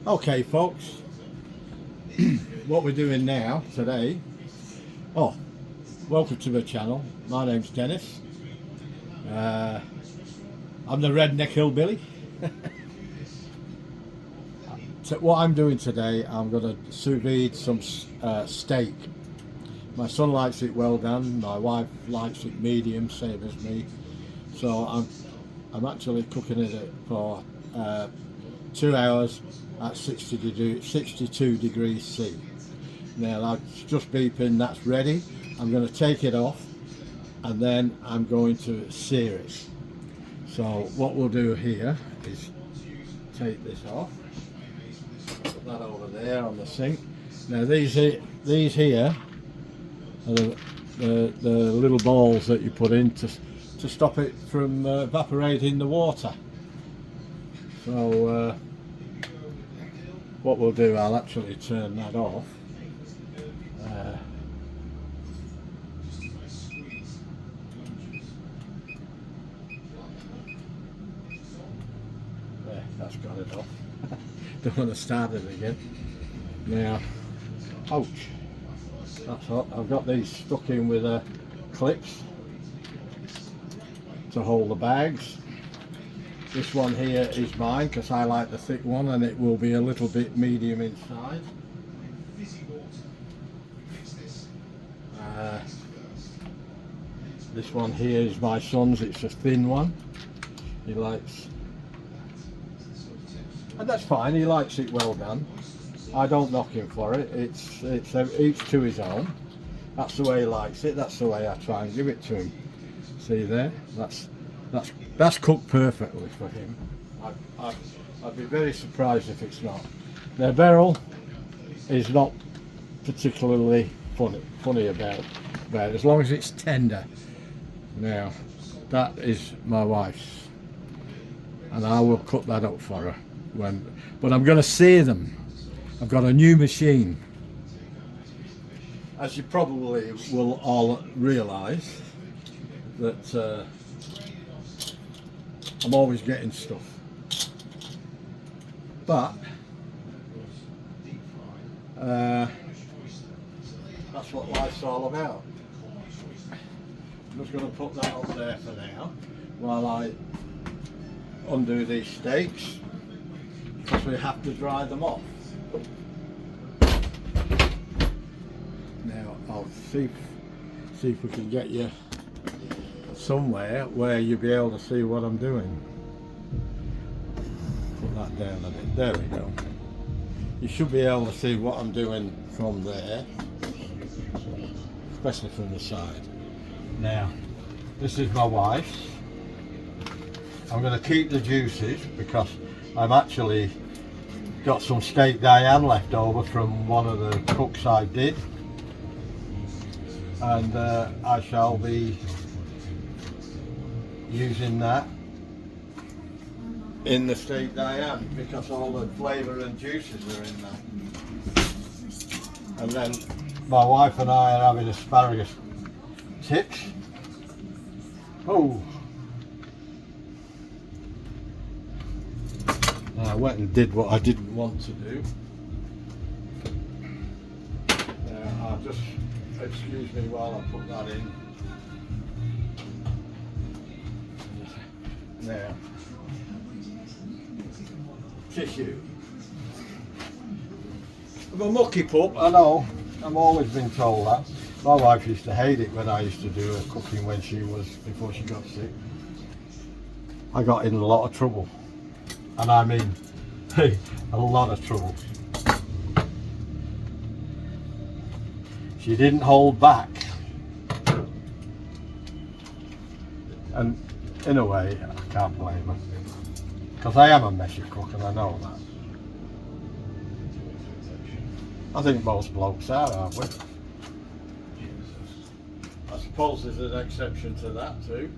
Okay folks, what we're doing now today, welcome to my channel. My name's Dennis. I'm the redneck hillbilly. So what I'm doing today, I'm going to sous vide some steak. My son likes it well done, my wife likes it medium, same as me. So I'm actually cooking it for 2 hours at 62 degrees C. Now that's just beeping, that's ready. I'm going to take it off and then I'm going to sear it. So what we'll do here is take this off, put that over there on the sink. Now these here are the little balls that you put in to stop it from evaporating the water. So what we'll do, I'll actually turn that off. There, that's got it off. Don't want to start it again. Now, ouch, that's hot. I've got these stuck in with clips to hold the bags. This one here is mine because I like the thick one, and it will be a little bit medium inside. This one here is my son's, it's a thin one. He likes, and that's fine, he likes it well done. I don't knock him for it, it's each to his own. That's the way he likes it, that's the way I try and give it to him. See there, that's cooked perfectly for him. I'd be very surprised if it's not. Now Beryl is not particularly funny about it, as long as it's tender. Now that is my wife's, and I will cut that up for her but I'm going to sear them. I've got a new machine, as you probably will all realise that I'm always getting stuff, but that's what life's all about. I'm just going to put that up there for now while I undo these steaks, because we have to dry them off. Now I'll see if we can get you somewhere where you'll be able to see what I'm doing. Put that down a bit. There we go. You should be able to see what I'm doing from there, especially from the side. Now, this is my wife's. I'm going to keep the juices because I've actually got some steak Diane left over from one of the cooks I did, and I shall be using that in the steak Diane because all the flavour and juices are in that. And then my wife and I are having asparagus tips. Oh, I went and did what I didn't want to do. I'll just excuse me while I put that in. Now, tissue. I'm a mucky pup, I know. I've always been told that. My wife used to hate it when I used to do her cooking before she got sick. I got in a lot of trouble, and I mean a lot of trouble. She didn't hold back, and in a way I can't blame her, because I am a messy cook and I know that. I think most blokes are, aren't we? I suppose there's an exception to that too.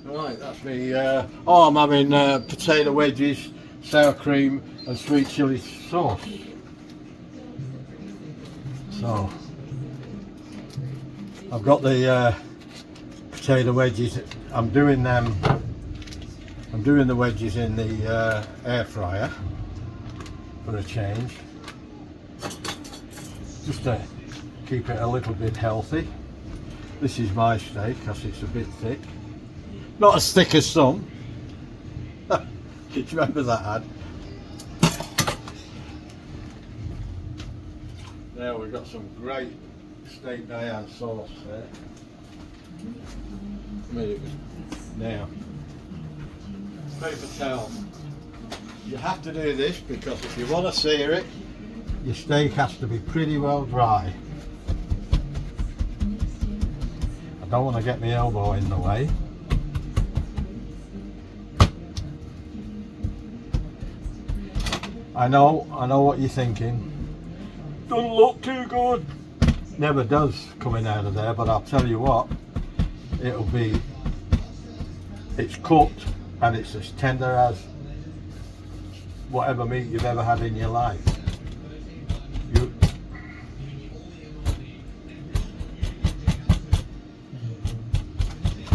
Right, that's me. I'm having potato wedges, sour cream and sweet chilli sauce. So I've got the potato wedges. I'm doing them I'm doing the wedges in the air fryer for a change, just to keep it a little bit healthy. This is my steak because it's a bit thick, not as thick as some. Do you remember that ad? Now we've got some great steak Diane sauce there. Now, paper towel. You have to do this because if you want to sear it, your steak has to be pretty well dry. I don't want to get my elbow in the way. I know what you're thinking. Doesn't look too good. Never does coming out of there, but I'll tell you what, it's cooked and it's as tender as whatever meat you've ever had in your life.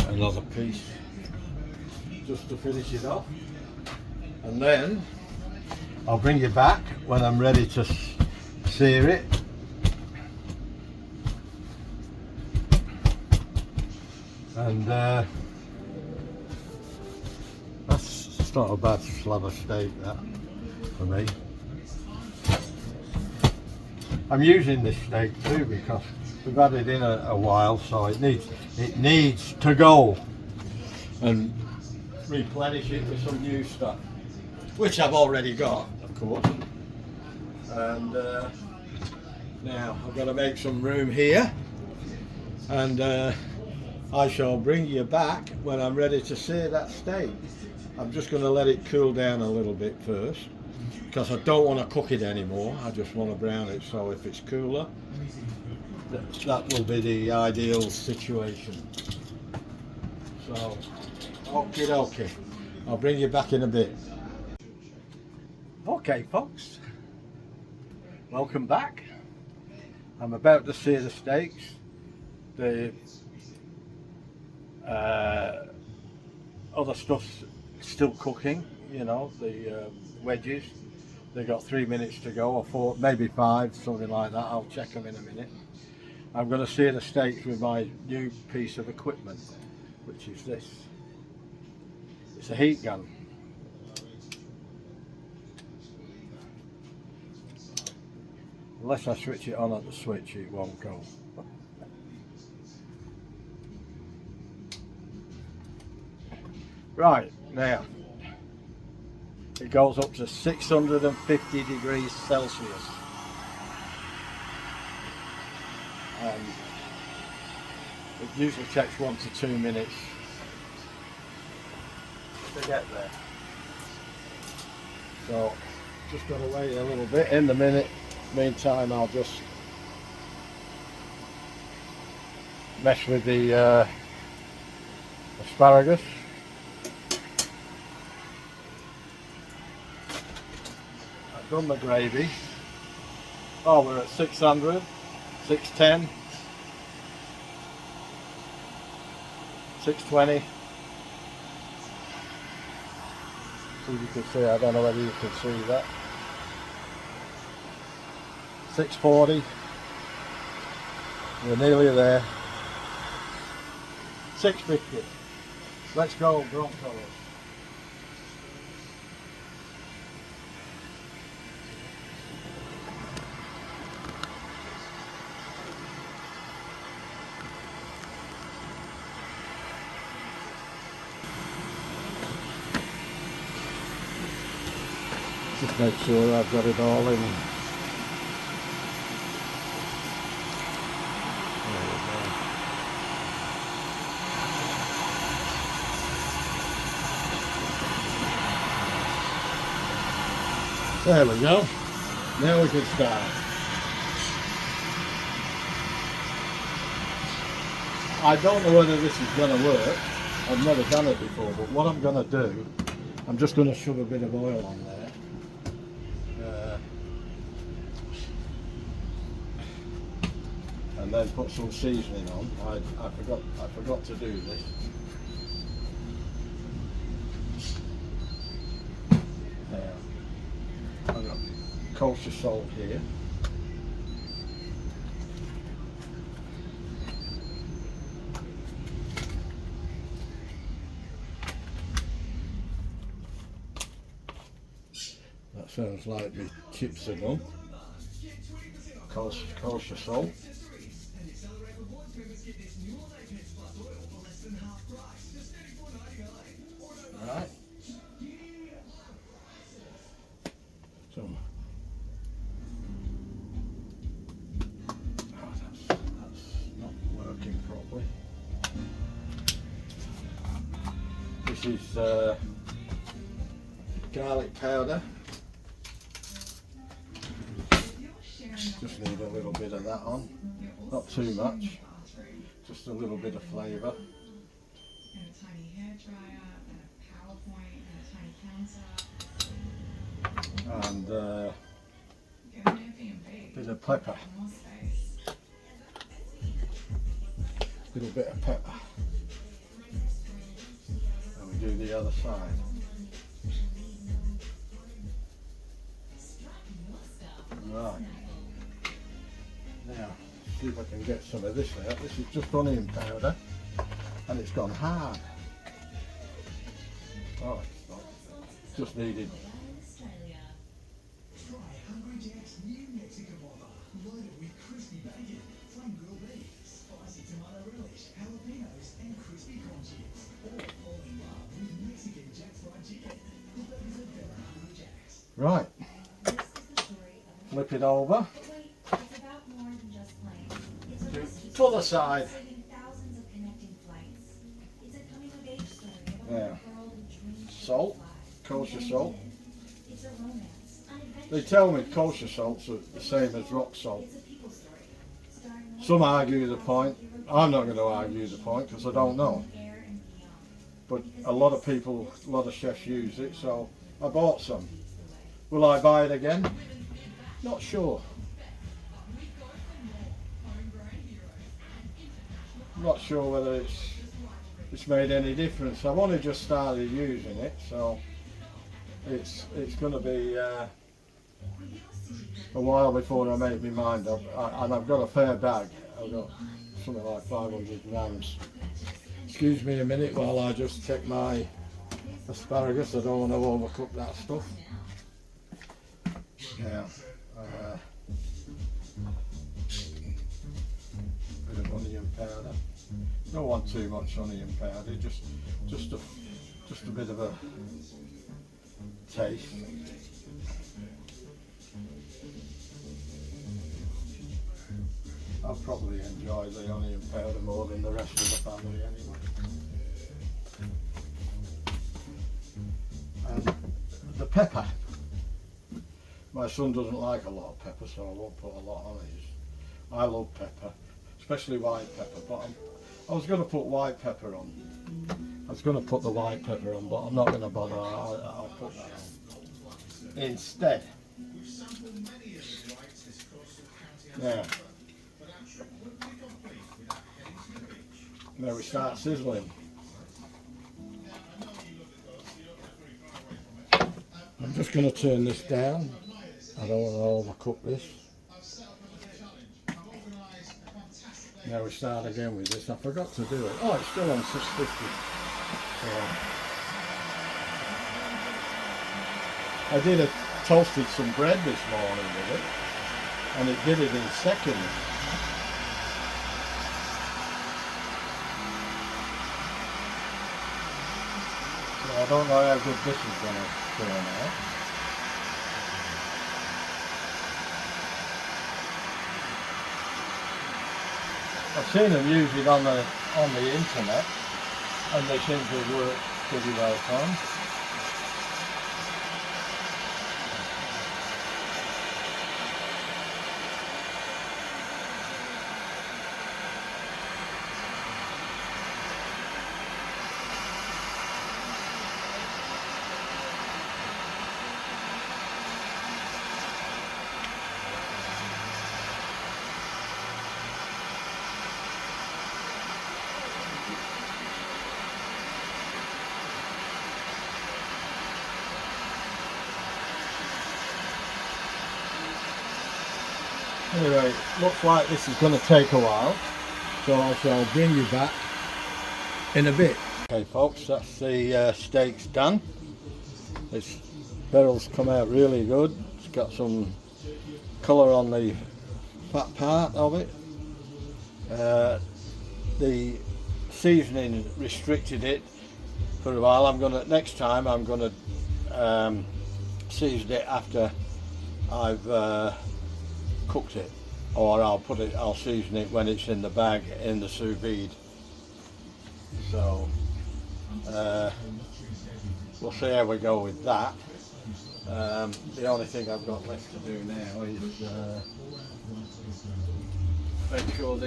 Another piece just to finish it off, and then I'll bring you back when I'm ready to sear it. And that's not a bad slab of steak, that, for me. I'm using this steak too because we've had it in a while, so it needs to go and replenish it with some new stuff, which I've already got, of course. And now I've got to make some room here, and I shall bring you back when I'm ready to sear that steak. I'm just going to let it cool down a little bit first because I don't want to cook it anymore. I just want to brown it, so if it's cooler, that will be the ideal situation. So, okie dokie, I'll bring you back in a bit. Okay folks, welcome back. I'm about to sear the steaks. The other stuff's still cooking, you know, the wedges. They got 3 minutes to go, or 4, maybe 5, something like that. I'll check them in a minute. I'm going to sear the steaks with my new piece of equipment, which is this. It's a heat gun. Unless I switch it on at the switch, it won't go. Right, now it goes up to 650 degrees Celsius, and it usually takes 1 to 2 minutes to get there. So just got to wait a little bit. In the meantime, I'll just mess with the asparagus. I've done the gravy. Oh, we're at 600, 610, 620. So you can see, I don't know whether you can see that. 640. We're nearly there. 650. Let's go, Broncos. Just make sure I've got it all in. There we go. Now we can start. I don't know whether this is going to work. I've never done it before, but what I'm going to do, I'm just going to shove a bit of oil on there. And then put some seasoning on. I forgot to do this. kosher salt here. That sounds like the chips are done. Kosher salt. Right. Some. Oh, that's not working properly. This is garlic powder. Just need a little bit of that on, not too much, just a little bit of flavour. And a bit of pepper. A little bit of pepper. And we do the other side. Right. Now, see if I can get some of this out. This is just onion powder and it's gone hard. Oh, it's not. Just needed. Right. Flip it over. To the side. Now, salt, kosher salt. They tell me kosher salt's the same as rock salt. Some argue the point. I'm not going to argue the point because I don't know. But a lot of people, a lot of chefs use it, so I bought some. Will I buy it again? Not sure. Not sure whether it's made any difference. I've only just started using it, so it's going to be a while before I make my mind up. And I've got a fair bag. I've got something like 500 grams. Excuse me a minute while I just check my asparagus. I don't want to overcook that stuff. Now, bit of onion powder. Don't want too much onion powder. Just a bit of a taste. I'll probably enjoy the onion powder more than the rest of the family anyway. And the pepper. My son doesn't like a lot of pepper, so I won't put a lot on it. I love pepper, especially white pepper, but I was going to put white pepper on. I was going to put the white pepper on, but I'm not going to bother. I'll put that on instead. Now we start sizzling. I'm just going to turn this down. I don't want to overcook this. Now we start again with this. I forgot to do it. Oh, it's still on 650. I toasted some bread this morning with it, and it did it in seconds. So I don't know how good this is going to turn out. I've seen them use it on the internet, and they seem to work pretty well for them. Anyway, looks like this is going to take a while, so I shall bring you back in a bit. Okay folks, that's the steaks done. This barrel's come out really good. It's got some colour on the fat part of it. The seasoning restricted it for a while. Next time I'm gonna season it after I've cooked it, or I'll season it when it's in the bag in the sous vide. So we'll see how we go with that. The only thing I've got left to do now is make sure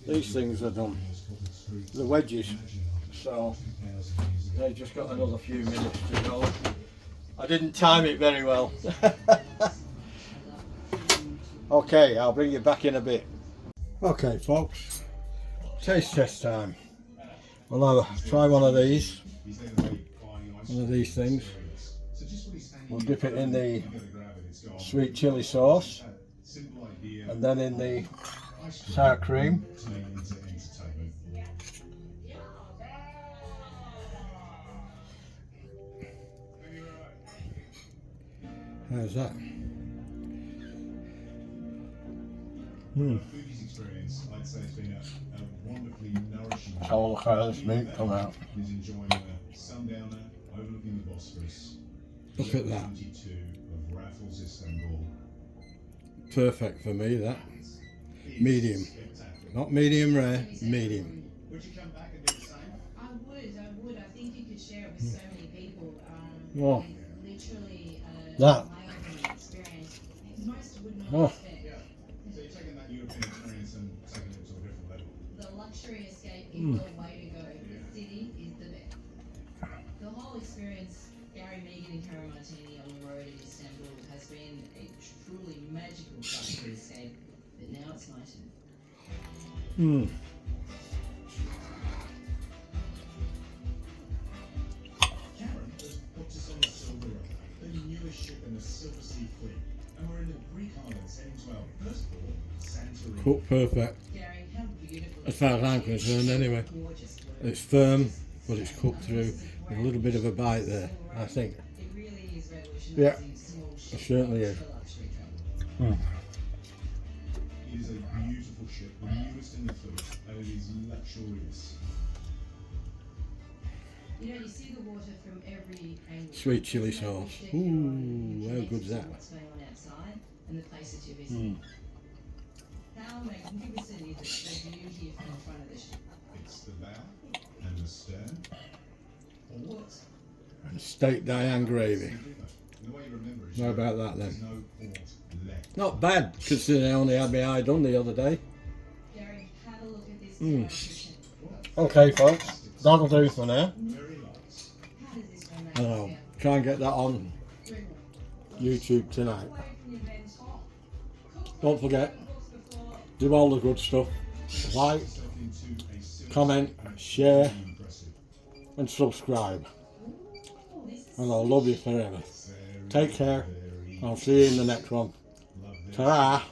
these things are done, the wedges, so they've just got another few minutes to go. I didn't time it very well. Okay, I'll bring you back in a bit. Okay folks, taste test time. We'll try one of these things. We'll dip it in the sweet chili sauce and then in the sour cream. How's that? Oh, look how this meat come out. Look at that. Perfect for me, that. Medium. Not medium rare, medium. Would you come back and do the same? I would. I think you could share it with so many people. Oh. Literally, that. experience. Most would not expect. Yeah. So you're taking that European experience and taking it to a different level. The luxury escape is the way to go. The city is the best. The whole experience, Gary, Megan and Karen Martini on the road in Istanbul has been a truly magical luxury escape. But now it's my turn. Karen has put us on the Silver Road, the newest ship in the Silver Sea Fleet, and we're in the Greek islands heading to our first port, Santorini. Cooked perfect. Gary, how beautiful. As far as I'm concerned anyway. It's firm, but it's cooked through with a little bit of a bite there, I think. It really is revolutionizing. Yeah, Small it certainly is. for luxury travel. It is a beautiful ship, the newest in the fleet, and it is luxurious. You know, you see the water from every angle. Sweet chili sauce. Ooh, how good's that? What's going on outside and the places you're visiting. How magnificent is it, the view here from the front of the ship? It's the bow and the stern. Or what? And steak Diane gravy. And the way you remember it, How about that there's then? no port left. Not bad, considering I only had my eye done the other day. Gary, have a look at this kitchen. Okay folks, that'll do for now. Very nice. How does this one make I don't know, you try and get that on feel? YouTube tonight. Away from your men's home. Don't forget, Books before. do all the good stuff. Like, Step into a silver comment, share impressive. and subscribe. Oh, this is And I'll love you forever. Very, Take care. very I'll see you in the next one. lovely. Ta-ra!